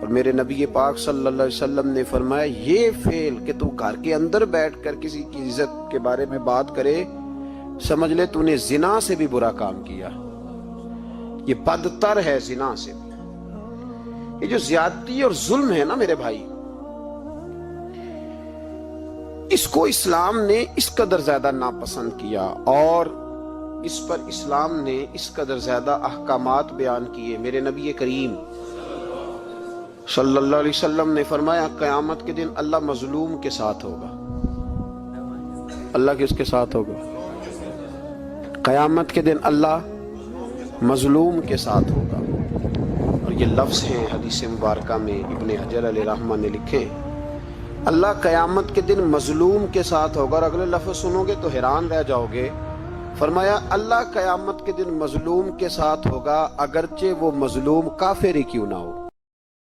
اور میرے نبی پاک صلی اللہ علیہ وسلم نے فرمایا یہ فعل کہ تو گھر کے اندر بیٹھ کر کسی کی عزت کے بارے میں بات کرے، سمجھ لے تو نے زنا سے بھی برا کام کیا، یہ بدتر ہے زنا سے بھی۔ یہ جو زیادتی اور ظلم ہے نا میرے بھائی، اس کو اسلام نے اس قدر زیادہ ناپسند کیا، اور اس پر اسلام نے اس قدر زیادہ احکامات بیان کیے۔ میرے نبی کریم صلی اللہ علیہ وسلم نے فرمایا قیامت کے دن اللہ مظلوم کے ساتھ ہوگا۔ اللہ کس کے ساتھ ہوگا؟ قیامت کے دن اللہ مظلوم کے ساتھ ہوگا۔ اور یہ لفظ ہیں حدیث مبارکہ میں ابن حجر علیہ رحمہ نے لکھے، اللہ قیامت کے دن مظلوم کے ساتھ ہوگا۔ اور اگلے لفظ سنو گے تو حیران رہ جاؤ گے، فرمایا اللہ قیامت کے دن مظلوم کے ساتھ ہوگا اگرچہ وہ مظلوم کافر ہی کیوں نہ ہو۔